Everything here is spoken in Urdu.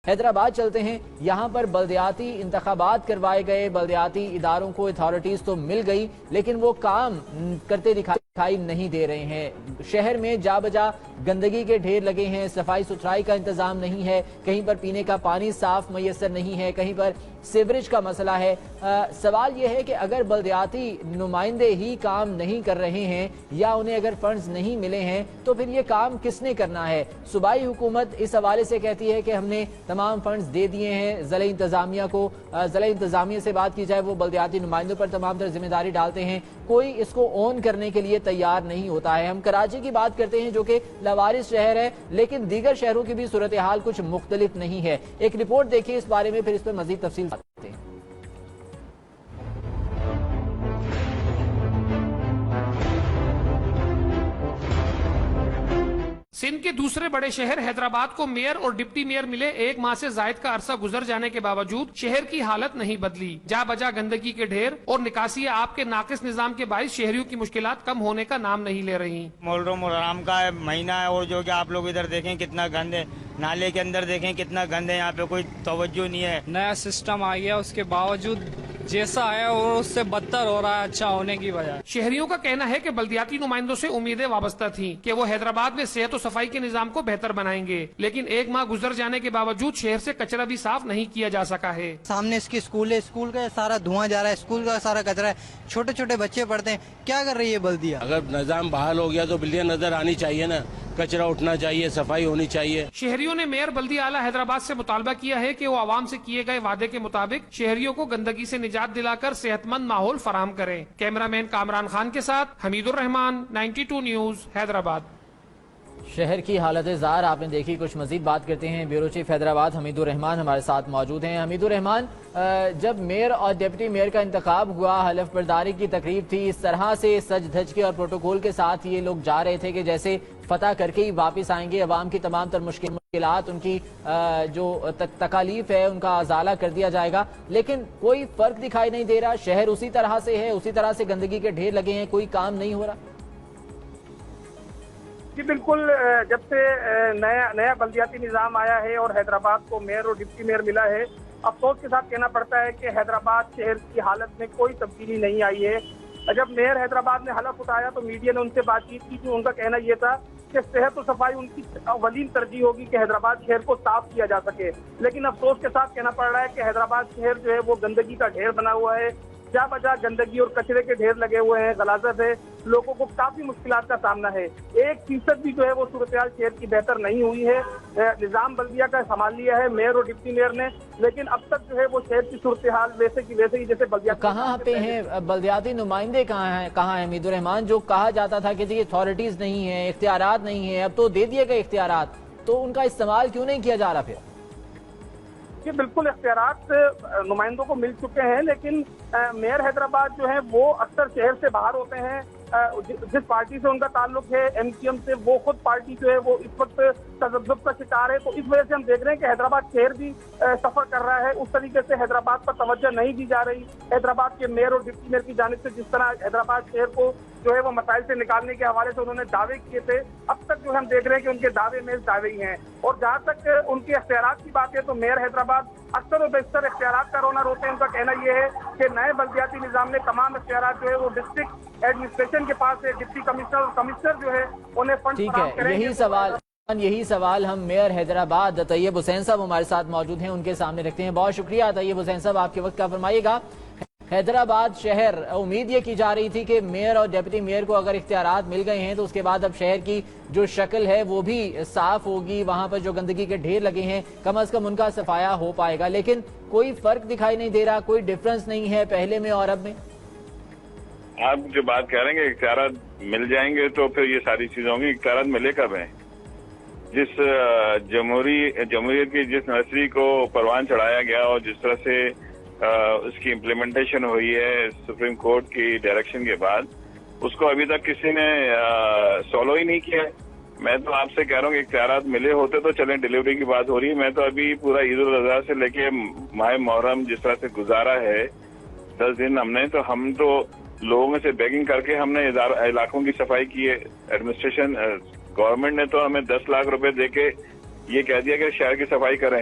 حیدرآباد چلتے ہیں، یہاں پر بلدیاتی انتخابات کروائے گئے، بلدیاتی اداروں کو اتھارٹیز تو مل گئی لیکن وہ کام کرتے دکھائی نہیں دے رہے ہیں۔ شہر میں جا بجا گندگی کے ڈھیر لگے ہیں، صفائی ستھرائی کا انتظام نہیں ہے، کہیں پر پینے کا پانی صاف میسر نہیں ہے، کہیں پر سیوریج کا مسئلہ ہے۔ سوال یہ ہے کہ اگر بلدیاتی نمائندے ہی کام نہیں کر رہے ہیں یا انہیں اگر فنڈز نہیں ملے ہیں تو پھر یہ کام کس نے کرنا ہے؟ صوبائی حکومت اس حوالے سے کہتی ہے کہ ہم نے تمام فنڈز دے دیے ہیں ضلع انتظامیہ کو، ضلع انتظامیہ سے بات کی جائے وہ بلدیاتی نمائندوں پر تمام تر ذمہ داری ڈالتے ہیں، کوئی اس کو اون کرنے کے لیے تیار نہیں ہوتا ہے۔ ہم کراچی کی بات کرتے ہیں جو کہ لاوارث شہر ہے لیکن دیگر شہروں کی بھی صورتحال کچھ مختلف نہیں ہے۔ ایک رپورٹ دیکھیں اس بارے میں، پھر اس پر مزید تفصیل بات کرتے ہیں۔ سندھ کے دوسرے بڑے شہر حیدرآباد کو میئر اور ڈپٹی میئر ملے 1 ماہ سے زائد کا عرصہ گزر جانے کے باوجود شہر کی حالت نہیں بدلی۔ جا بجا گندگی کے ڈھیر اور نکاسی آب کے ناقص نظام کے باعث شہریوں کی مشکلات کم ہونے کا نام نہیں لے رہی۔ محرم الحرام کا مہینہ ہے اور جو کہ آپ لوگ ادھر دیکھیں کتنا گند ہے، نالے کے اندر دیکھیں کتنا گند ہے، یہاں پہ کوئی توجہ نہیں ہے۔ نیا سسٹم آ گیا، اس کے باوجود جیسا ہے اور اس سے بدتر ہو رہا ہے اچھا ہونے کی بجائے۔ شہریوں کا کہنا ہے کہ بلدیاتی نمائندوں سے امیدیں وابستہ تھیں کہ وہ حیدرآباد میں صحت و صفائی کے نظام کو بہتر بنائیں گے، لیکن 1 ماہ گزر جانے کے باوجود شہر سے کچرا بھی صاف نہیں کیا جا سکا ہے۔ سامنے اس کی اسکول ہے، اسکول کا سارا دھواں جا رہا ہے، اسکول کا سارا کچرا ہے، چھوٹے چھوٹے بچے پڑھتے ہیں، کیا کر رہی ہے بلدیہ؟ اگر نظام بحال ہو گیا تو بلدیہ نظر آنی چاہیے نا، کچرا اٹھنا چاہیے، صفائی ہونی چاہیے۔ شہریوں نے میئر بلدیہ اعلیٰ حیدرآباد سے مطالبہ کیا ہے کہ وہ عوام سے کیے گئے وعدے کے مطابق شہریوں کو گندگی سے نجات دلا کر صحت مند ماحول فراہم کریں۔ کیمرہ مین کامران خان کے ساتھ حمید الرحمان، 92 نیوز، حیدرآباد۔ شہر کی حالت زار آپ نے دیکھی، کچھ مزید بات کرتے ہیں۔ بیورو چیف حیدرآباد حمید الرحمان ہمارے ساتھ موجود ہیں۔ حمید الرحمان، جب میئر اور ڈپٹی میئر کا انتخاب ہوا، حلف برداری کی تقریب تھی، اس طرح سے سج دھج کے اور پروٹوکول کے ساتھ یہ لوگ جا رہے تھے کہ جیسے فتح کر کے ہی واپس آئیں گے، عوام کی تمام تر مشکلات، ان کی جو تکالیف ہے ان کا ازالہ کر دیا جائے گا، لیکن کوئی فرق دکھائی نہیں دے رہا۔ شہر اسی طرح سے ہے، اسی طرح سے گندگی کے ڈھیر لگے ہیں، کوئی کام نہیں ہو رہا۔ جی بالکل، جب سے نیا بلدیاتی نظام آیا ہے اور حیدرآباد کو میئر اور ڈپٹی میئر ملا ہے، افسوس کے ساتھ کہنا پڑتا ہے کہ حیدرآباد شہر کی حالت میں کوئی تبدیلی نہیں آئی ہے۔ جب میئر حیدرآباد نے حلف اٹھایا تو میڈیا نے ان سے بات چیت کی کہ ان کا کہنا یہ تھا کہ صحت و صفائی ان کی اولین ترجیح ہوگی کہ حیدرآباد شہر کو صاف کیا جا سکے، لیکن افسوس کے ساتھ کہنا پڑ رہا ہے کہ حیدرآباد شہر جو ہے وہ گندگی کا ڈھیر بنا ہوا ہے، جا بجا گندگی اور کچرے کے ڈھیر لگے ہوئے ہیں، غلاظت ہے، لوگوں کو کافی مشکلات کا سامنا ہے۔ 1% بھی جو ہے وہ صورتحال شہر کی بہتر نہیں ہوئی ہے۔ نظام بلدیہ کا سنبھال لیا ہے میئر اور ڈپٹی میئر نے، لیکن اب تک جو ہے وہ شہر کی صورتحال ویسے کی ویسے ہی جیسے بلدیاتی۔ کہاں پہ ہیں بلدیاتی نمائندے؟ کہاں ہیں حمید الرحمان؟ جو کہا جاتا تھا کہ جی اتھارٹیز نہیں ہیں، اختیارات نہیں ہیں، اب تو دے دیے گئے اختیارات، تو ان کا استعمال کیوں نہیں کیا جا رہا پھر؟ کہ بالکل اختیارات نمائندوں کو مل چکے ہیں، لیکن میئر حیدرآباد جو ہیں وہ اکثر شہر سے باہر ہوتے ہیں۔ جس پارٹی سے ان کا تعلق ہے MQM سے، وہ خود پارٹی جو ہے وہ اس وقت تذبذب کا شکار ہے، تو اس وجہ سے ہم دیکھ رہے ہیں کہ حیدرآباد شہر بھی سفر کر رہا ہے۔ اس طریقے سے حیدرآباد پر توجہ نہیں دی جا رہی حیدرآباد کے میئر اور ڈپٹی میئر کی جانب سے، جس طرح حیدرآباد شہر کو جو ہے وہ مسائل سے نکالنے کے حوالے سے انہوں نے دعوے کیے تھے، اب تک جو ہم دیکھ رہے ہیں کہ ان کے دعوے میں دعوے ہی ہیں۔ اور جہاں تک ان کے اختیارات کی بات ہے تو میئر حیدرآباد اکثر و بیشتر اختیارات کا رونر ہوتے ہیں۔ ان کا کہنا یہ ہے کہ نئے بلدیاتی نظام میں تمام اختیارات جو ہے وہ ڈسٹرکٹ ایڈمنسٹریشن کے پاس ہے، ڈپٹی کمشنر اور کمشنر جو ہے انہیں فنڈ فراہم کریں گے۔ یہی سوال ہم میئر حیدرآباد طیب حسین صاحب ہمارے ساتھ موجود ہیں ان کے سامنے رکھتے ہیں۔ بہت شکریہ طیب حسین صاحب، آپ کے وقت کا فرمائیے گا۔ حیدرآباد شہر، امید یہ کی جا رہی تھی کہ میئر اور ڈپٹی میئر کو اگر اختیارات مل گئے ہیں تو اس کے بعد اب شہر کی جو شکل ہے وہ بھی صاف ہوگی، وہاں پر جو گندگی کے ڈھیر لگے ہیں کم از کم ان کا صفایا ہو پائے گا، لیکن کوئی فرق دکھائی نہیں دے رہا، کوئی ڈفرنس نہیں ہے پہلے میں اور اب میں۔ آپ جو بات کہہ رہے ہیں کہ اختیارات مل جائیں گے تو پھر یہ ساری چیزیں ہوں گی، اختیارات ملے کب ہیں؟ جس جمہوریت کی جس نرسری کو پروان چڑھایا گیا اور جس طرح سے اس کی امپلیمنٹیشن ہوئی ہے سپریم کورٹ کی ڈائریکشن کے بعد، اس کو ابھی تک کسی نے سولو ہی نہیں کیا۔ میں تو آپ سے کہہ رہا ہوں کہ اختیارات ملے ہوتے تو چلیں، ڈیلیوری کی بات ہو رہی ہے۔ میں تو ابھی پورا عید الاضحیٰ سے لے کے ماہ محرم جس طرح سے گزارا ہے 10 دن ہم تو لوگوں میں سے بیگنگ کر کے ہم نے علاقوں کی صفائی کی ہے۔ ایڈمنسٹریشن گورنمنٹ نے تو ہمیں 10 لاکھ روپے دے کے یہ کہہ دیا کہ شہر کی صفائی کریں،